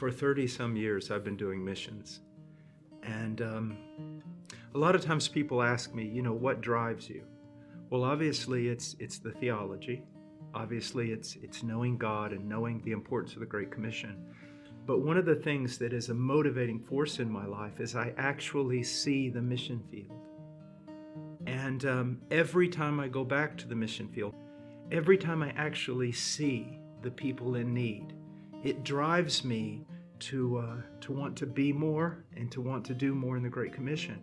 For 30 some years, I've been doing missions. And a lot of times people ask me, what drives you? Well, obviously it's the theology. Obviously it's knowing God and knowing the importance of the Great Commission. But one of the things that is a motivating force in my life is I actually see the mission field. And every time I go back to the mission field, every time I actually see the people in need, it drives me to want to be more and to want to do more in the Great Commission.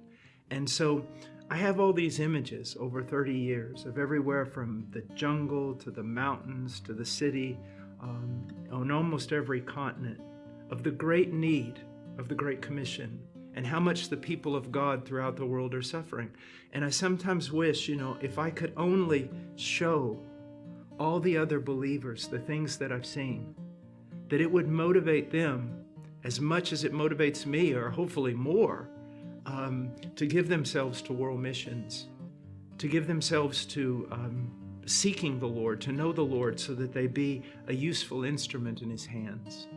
And so I have all these images over 30 years of everywhere from the jungle to the mountains to the city, on almost every continent, of the great need of the Great Commission and how much the people of God throughout the world are suffering. And I sometimes wish, if I could only show all the other believers the things that I've seen, that it would motivate them as much as it motivates me, or hopefully more, to give themselves to world missions, to give themselves to seeking the Lord, to know the Lord so that they be a useful instrument in His hands.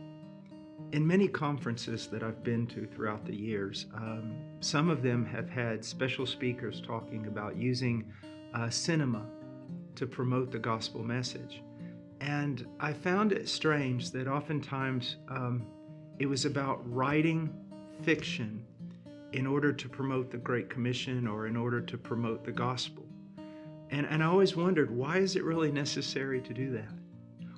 In many conferences that I've been to throughout the years, some of them have had special speakers talking about using cinema to promote the gospel message. And I found it strange that oftentimes it was about writing fiction in order to promote the Great Commission or in order to promote the gospel. And I always wondered, why is it really necessary to do that?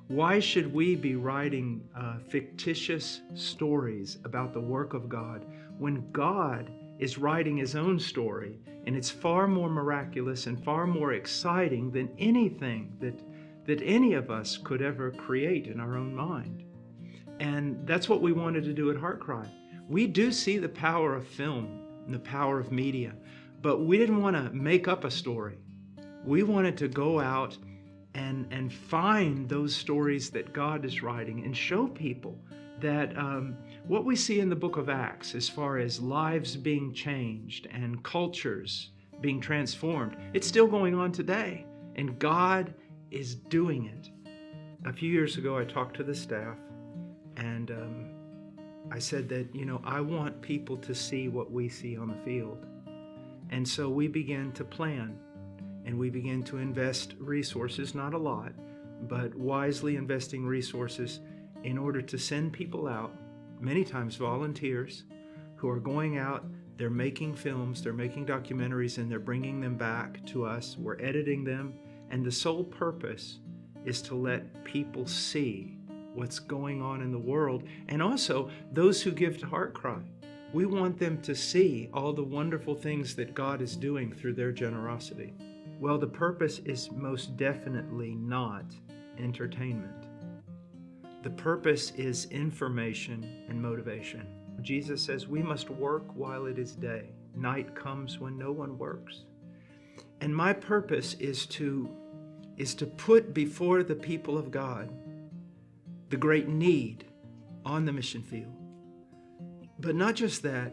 Why should we be writing fictitious stories about the work of God when God is writing His own story, and it's far more miraculous and far more exciting than anything that any of us could ever create in our own mind? And that's what we wanted to do at HeartCry. We do see the power of film and the power of media, but we didn't want to make up a story. We wanted to go out and find those stories that God is writing and show people that what we see in the book of Acts as far as lives being changed and cultures being transformed, it's still going on today, and God is doing it. A few years ago, I talked to the staff, and I said that, I want people to see what we see on the field. And so we began to plan, and we began to invest resources, not a lot, but wisely investing resources in order to send people out, many times volunteers, who are going out, they're making films, they're making documentaries, and they're bringing them back to us. We're editing them, and the sole purpose is to let people see what's going on in the world, and also those who give to HeartCry. We want them to see all the wonderful things that God is doing through their generosity. Well, the purpose is most definitely not entertainment. The purpose is information and motivation. Jesus says we must work while it is day. Night comes when no one works. And my purpose is to put before the people of God the great need on the mission field. But not just that,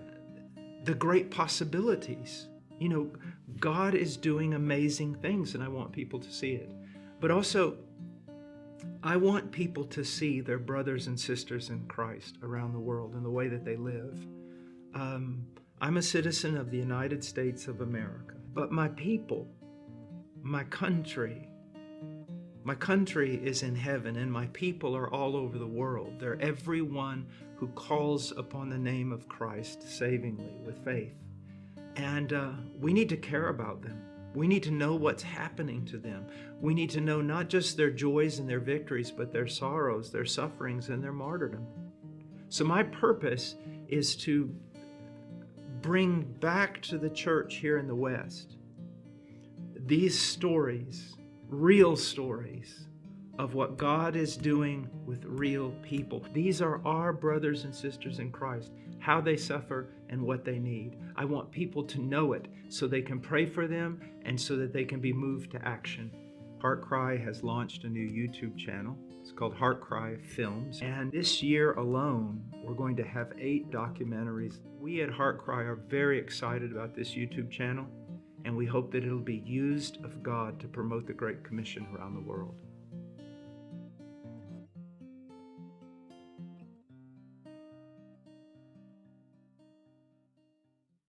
the great possibilities. God is doing amazing things, and I want people to see it. But also, I want people to see their brothers and sisters in Christ around the world and the way that they live. I'm a citizen of the United States of America, but my people, my country is in heaven, and my people are all over the world. They're everyone who calls upon the name of Christ savingly with faith. And we need to care about them. We need to know what's happening to them. We need to know not just their joys and their victories, but their sorrows, their sufferings, and their martyrdom. So my purpose is to bring back to the church here in the West these stories, real stories of what God is doing with real people. These are our brothers and sisters in Christ, how they suffer and what they need. I want people to know it so they can pray for them and so that they can be moved to action. HeartCry has launched a new YouTube channel. It's called HeartCry Films. And this year alone, we're going to have 8 documentaries. We at HeartCry are very excited about this YouTube channel, and we hope that it'll be used of God to promote the Great Commission around the world.